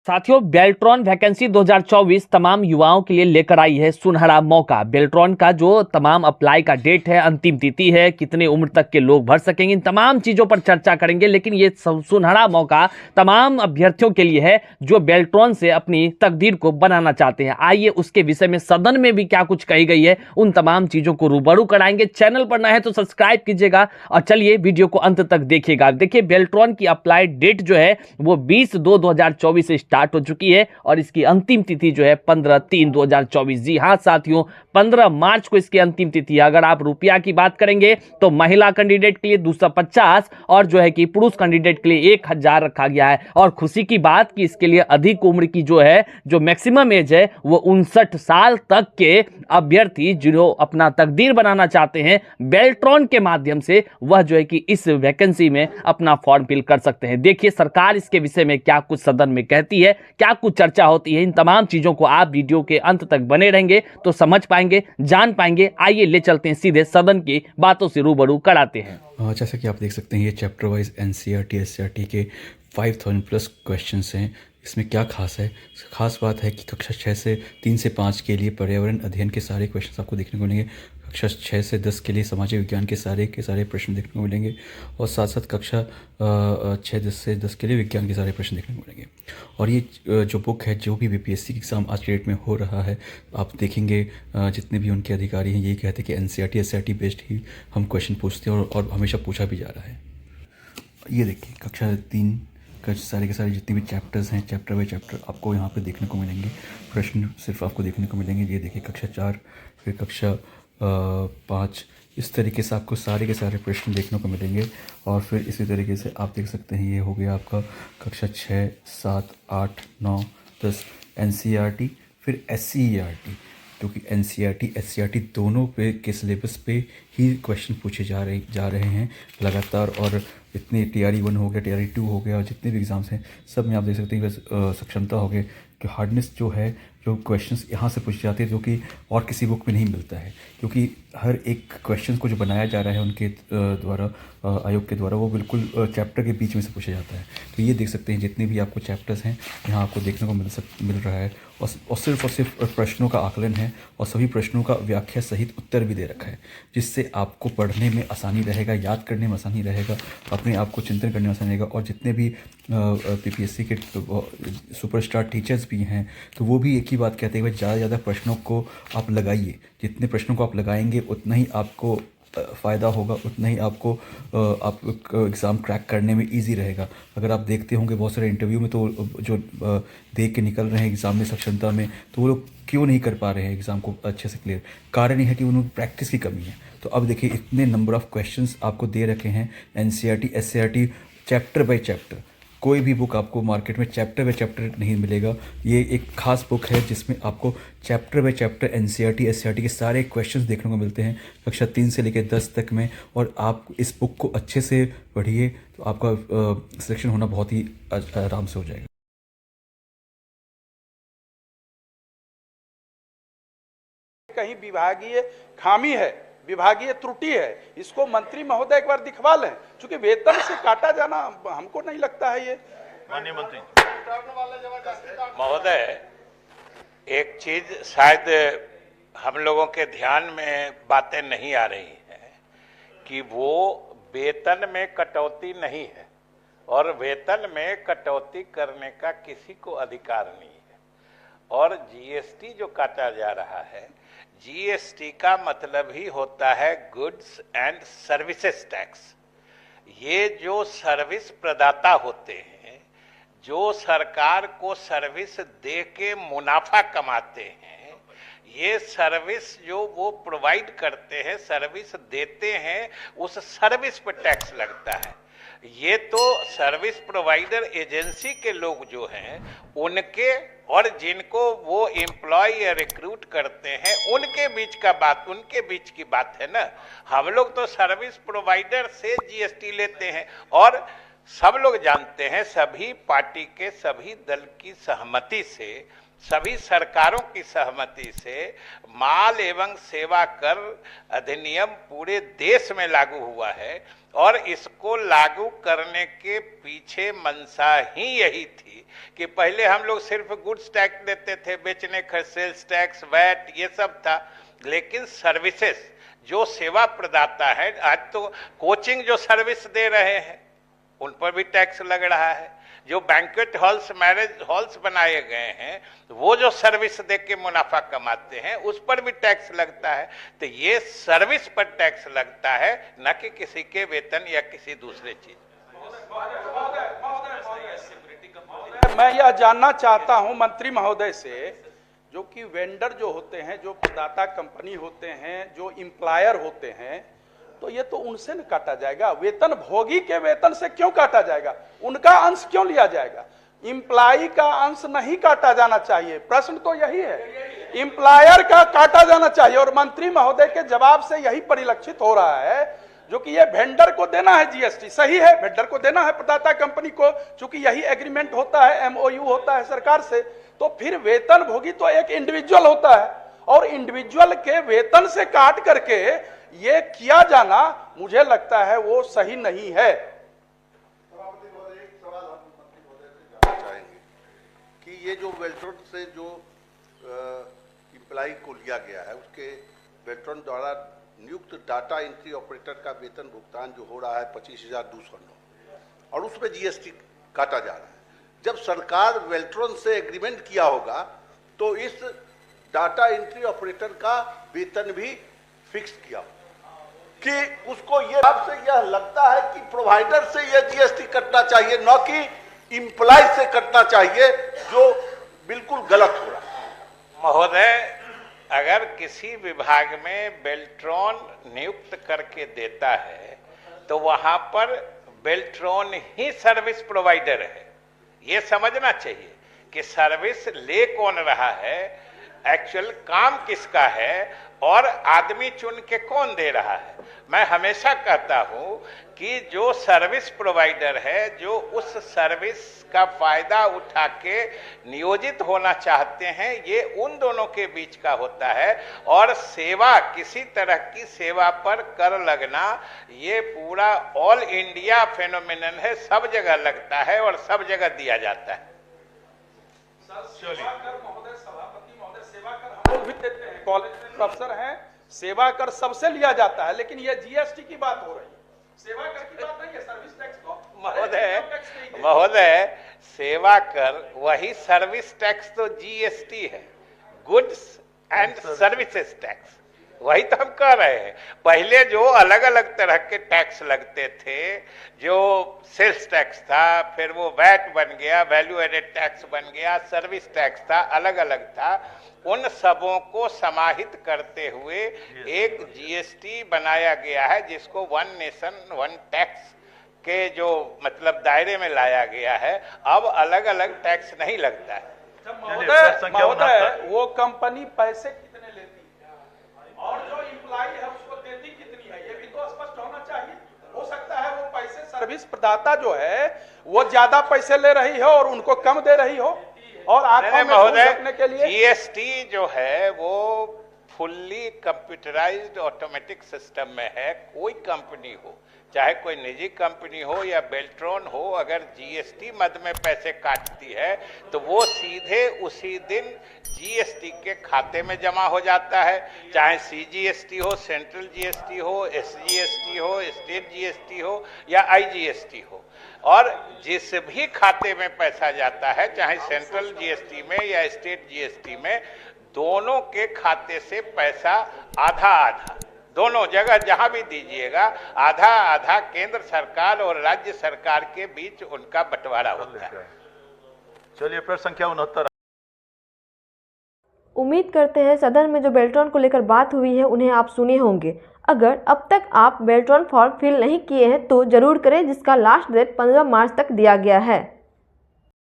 साथियों, बेल्ट्रॉन वैकेंसी 2024 तमाम युवाओं के लिए लेकर आई है सुनहरा मौका। बेल्ट्रॉन का जो तमाम अप्लाई का डेट है, अंतिम तिथि है, कितने उम्र तक के लोग भर सकेंगे, इन तमाम चीजों पर चर्चा करेंगे। लेकिन ये सुनहरा मौका तमाम अभ्यर्थियों के लिए है जो बेल्ट्रॉन से अपनी तकदीर को बनाना चाहते हैं। आइए उसके विषय में सदन में भी क्या कुछ कही गई है, उन तमाम चीजों को रूबरू कराएंगे। चैनल पर नए हैं तो सब्सक्राइब कीजिएगा और चलिए वीडियो को अंत तक देखिएगा। देखिए, बेल्ट्रॉन की अप्लाई डेट जो है वो 20/2/2024 से स्टार्ट हो चुकी है और इसकी अंतिम तिथि जो है 15/3/2024। जी हां साथियों, 15 मार्च को इसकी अंतिम तिथि है। अगर आप रुपया की बात करेंगे तो महिला कैंडिडेट के लिए 250 और जो है कि पुरुष कैंडिडेट के लिए 1000 रखा गया है। और खुशी की बात कि इसके लिए अधिक उम्र की जो है, जो मैक्सिमम एज है वो 59 साल तक के अभ्यर्थी जो अपना तकदीर बनाना चाहते हैं बेल्ट्रॉन के माध्यम से, वह जो है कि इस वैकेंसी में अपना फॉर्म फिल कर सकते हैं। देखिए सरकार इसके विषय में क्या कुछ सदन में कहती है, क्या कुछ चर्चा होती है। इन तमाम चीजों को आप वीडियो के अंत तक बने रहेंगे तो समझ पाएंगे, जान पाएंगे। आइए ले चलते हैं सीधे सदन की बातों से रूबरू कराते हैं। जैसा कि आप देख सकते हैं, ये चैप्टर वाइज एनसीईआरटी एससीईआरटी के 5000 प्लस क्वेश्चंस हैं। इसमें क्या खास है? खास बात है कि कक्षा 6 से 3 से 5 के लिए पर्यावरण अध्ययन के सारे क्वेश्चंस आपको देखने को मिलेंगे। कक्षा 6 से 10 के लिए सामाजिक विज्ञान के सारे प्रश्न देखने को मिलेंगे और साथ साथ कक्षा 6 से 10 के लिए विज्ञान के सारे प्रश्न देखने को मिलेंगे। और ये जो बुक है, जो भी बीपीएससी एग्ज़ाम आज के डेट में हो रहा है, आप देखेंगे जितने भी उनके अधिकारी हैं यही कहते हैं कि एनसीईआरटी एससीईआरटी बेस्ड ही हम क्वेश्चन पूछते हैं और हमेशा पूछा भी जा रहा है। ये देखिए, कक्षा 3 के सारे जितने भी चैप्टर्स हैं, चैप्टर बाई चैप्टर आपको यहाँ पे देखने को मिलेंगे। प्रश्न सिर्फ आपको देखने को मिलेंगे। ये देखिए कक्षा 4, फिर कक्षा 5, इस तरीके से आपको सारे के सारे प्रश्न देखने को मिलेंगे। और फिर इसी तरीके से आप देख सकते हैं, ये हो गया आपका कक्षा 6, 7, 8, 9, 10 एनसीईआरटी, फिर एससीईआरटी, क्योंकि एनसीईआरटी एससीईआरटी दोनों पे के सिलेबस पे ही क्वेश्चन पूछे जा रहे हैं लगातार। और इतने टीआरई 1 हो गया, टीआरई 2 हो गया और जितने भी एग्ज़ाम्स हैं सब में आप देख सकते हैं सक्षमता हो गए कि हार्डनेस जो है, जो क्वेश्चंस यहाँ से पूछे जाते हैं जो कि और किसी बुक में नहीं मिलता है, क्योंकि हर एक क्वेश्चन को जो बनाया जा रहा है उनके द्वारा, आयोग के द्वारा, वो बिल्कुल चैप्टर के बीच में से पूछा जाता है। तो ये देख सकते हैं जितने भी आपको चैप्टर्स हैं यहाँ आपको देखने को मिल रहा है। और सिर्फ प्रश्नों का आकलन है और सभी प्रश्नों का व्याख्या सहित उत्तर भी दे रखा है, जिससे आपको पढ़ने में आसानी रहेगा, याद करने में आसानी रहेगा, अपने आप को चिंतन करने में आसानी रहेगा। और जितने भी पीपीएससी के सुपरस्टार टीचर्स भी हैं तो वो भी एक ही बात कहते हैं कि ज़्यादा से ज़्यादा प्रश्नों को आप लगाइए। जितने प्रश्नों को आप लगाएंगे उतना ही आपको फ़ायदा होगा, उतना ही आपको आप एग्ज़ाम क्रैक करने में इजी रहेगा। अगर आप देखते होंगे बहुत सारे इंटरव्यू में तो जो देख के निकल रहे हैं एग्ज़ाम में सक्षमता में, तो वो लोग क्यों नहीं कर पा रहे हैं एग्ज़ाम को अच्छे से क्लियर? कारण ये है कि उन्होंने प्रैक्टिस की कमी है। तो अब देखिए, इतने नंबर ऑफ़ क्वेश्चंस आपको दे रखे हैं NCERT SCERT chapter by chapter. कोई भी बुक आपको मार्केट में चैप्टर बाय चैप्टर नहीं मिलेगा। ये एक खास बुक है जिसमें आपको chapter by chapter NCERT SCERT के सारे क्वेश्चंस देखने को मिलते हैं कक्षा 3 से लेकर 10 तक में। और आप इस बुक को अच्छे से पढ़िए तो आपका सिलेक्शन होना बहुत ही आराम से हो जाएगा। कहीं विभागीय खामी है, विभागीय त्रुटि है, इसको मंत्री महोदय एक बार दिखवा लें। क्योंकि वेतन से काटा जाना हमको नहीं लगता है ये। माननीय मंत्री महोदय, एक चीज शायद हम लोगों के ध्यान में बातें नहीं आ रही हैं कि वो वेतन में कटौती नहीं है और वेतन में कटौती करने का किसी को अधिकार नहीं है। और जीएसटी जो काटा जा रहा है, जीएसटी का मतलब ही होता है गुड्स एंड सर्विसेज टैक्स। ये जो सर्विस प्रदाता होते हैं, जो सरकार को सर्विस दे के मुनाफा कमाते हैं, ये सर्विस जो वो प्रोवाइड करते हैं, सर्विस देते हैं, उस सर्विस पर टैक्स लगता है। ये तो सर्विस प्रोवाइडर एजेंसी के लोग जो हैं उनके और जिनको वो एम्प्लॉय या रिक्रूट करते हैं उनके बीच की बात है ना। हम लोग तो सर्विस प्रोवाइडर से जीएसटी लेते हैं और सब लोग जानते हैं, सभी पार्टी के सभी दल की सहमति से, सभी सरकारों की सहमति से माल एवं सेवा कर अधिनियम पूरे देश में लागू हुआ है और इसको लागू करने के पीछे मंशा ही यही थी कि पहले हम लोग सिर्फ गुड्स टैक्स देते थे, बेचने का सेल्स टैक्स, वैट, ये सब था, लेकिन सर्विसेज जो सेवा प्रदाता है, आज तो कोचिंग जो सर्विस दे रहे हैं उन पर भी टैक्स लग रहा है, जो बैंक्वेट हॉल्स, मैरिज हॉल्स बनाए गए हैं वो जो सर्विस दे के मुनाफा कमाते हैं उस पर भी टैक्स लगता है। तो ये सर्विस पर टैक्स लगता है, न कि किसी के वेतन या किसी दूसरे चीज। मैं यह जानना चाहता हूं मंत्री महोदय से, जो कि वेंडर जो होते हैं, जो प्रदाता कंपनी होते हैं, जो एम्प्लॉयर होते हैं, तो ये तो उनसे न काटा जाएगा, वेतन भोगी के वेतन से क्यों काटा जाएगा, उनका अंश क्यों लिया जाएगा? एम्प्लॉय का अंश नहीं काटा जाना चाहिए, प्रश्न तो यही है, एम्प्लॉयर का काटा जाना चाहिए। और मंत्री महोदय के जवाब से यही परिलक्षित हो रहा है, जो कि ये वेंडर को देना है जीएसटी, सही है, वेंडर को देना है प्रदाता कंपनी को, चूंकि यही एग्रीमेंट होता है, एमओयू होता है सरकार से, तो फिर वेतन भोगी तो एक इंडिविजुअल होता है और इंडिविजुअल के वेतन से काट करके ये किया जाना मुझे लगता है वो सही नहीं है। सभापति महोदय, एक सवाल हम मंत्री महोदय से जानना चाहेंगे कि ये जो वेल्ट्रॉन से जो एम्प्लॉय को लिया गया है, उसके वेल्ट्रॉन द्वारा नियुक्त डाटा एंट्री ऑपरेटर का वेतन भुगतान जो हो रहा है 25,209 और उसमें जीएसटी काटा जा रहा है। जब सरकार वेल्ट्रॉन से एग्रीमेंट किया होगा तो इस डाटा एंट्री ऑपरेटर का वेतन भी फिक्स किया कि उसको ये आपसे यह लगता है कि प्रोवाइडर से यह जीएसटी कटना चाहिए, न कि एम्प्लॉय से कटना चाहिए, जो बिल्कुल गलत हो रहा है। महोदय, अगर किसी विभाग में बेल्ट्रॉन नियुक्त करके देता है तो वहां पर बेल्ट्रॉन ही सर्विस प्रोवाइडर है। ये समझना चाहिए कि सर्विस ले कौन रहा है, एक्चुअल काम किसका है और आदमी चुन के कौन दे रहा है। मैं हमेशा कहता हूं कि जो सर्विस प्रोवाइडर है, जो उस सर्विस का फायदा उठा के नियोजित होना चाहते हैं, ये उन दोनों के बीच का होता है। और सेवा, किसी तरह की सेवा पर कर लगना, ये पूरा ऑल इंडिया फेनोमेनन है, सब जगह लगता है और सब जगह दिया जाता है। भी देते हैं, कॉलेज में प्रोफेसर हैं, सेवा कर सबसे लिया जाता है, लेकिन ये जीएसटी की बात हो रही है, सेवा कर की बात नहीं है, सर्विस टैक्स को। महोदय, सेवा कर वही, सर्विस टैक्स तो जीएसटी है, गुड्स एंड सर्विसेज टैक्स, वही तो हम कह रहे हैं। पहले जो अलग अलग तरह के टैक्स लगते थे, जो सेल्स टैक्स था, फिर वो वैट बन गया, वैल्यू एडेड टैक्स बन गया, सर्विस टैक्स था, अलग अलग था, उन सबों को समाहित करते हुए एक जीएसटी बनाया गया है, जिसको वन नेशन वन टैक्स के जो मतलब दायरे में लाया गया है। अब अलग अलग टैक्स नहीं लगता है। महोदय, वो कंपनी पैसे कितने लेती है और जो एम्प्लॉय है उसको देती कितनी है, ये भी तो स्पष्ट होना चाहिए। हो सकता है वो पैसे सर्विस प्रदाता जो है वो ज्यादा पैसे ले रही हो और उनको कम दे रही हो, और आंखों में धूल झोंकने के लिए जीएसटी जो है वो फुल्ली कंप्यूटराइज्ड ऑटोमेटिक सिस्टम में है। कोई कंपनी हो, चाहे कोई निजी कंपनी हो या बेल्ट्रॉन हो, अगर जीएसटी मद में पैसे काटती है तो वो सीधे उसी दिन जीएसटी के खाते में जमा हो जाता है, चाहे सीजीएसटी हो, सेंट्रल जीएसटी हो, एसजीएसटी हो, स्टेट जीएसटी हो या आईजीएसटी हो। और जिस भी खाते में पैसा जाता है, चाहे सेंट्रल जीएसटी में या स्टेट जीएसटी में, दोनों के खाते से पैसा आधा आधा, दोनों जगह जहां भी दीजिएगा, आधा आधा केंद्र सरकार और राज्य सरकार के बीच उनका बंटवारा होता है। चलिए, प्रश्न संख्या 69। उम्मीद करते हैं सदन में जो बेल्ट्रॉन को लेकर बात हुई है उन्हें आप सुने होंगे। अगर अब तक आप बेल्ट्रॉन फॉर्म फिल नहीं किए हैं तो जरूर करें, जिसका लास्ट डेट 15 मार्च तक दिया गया है।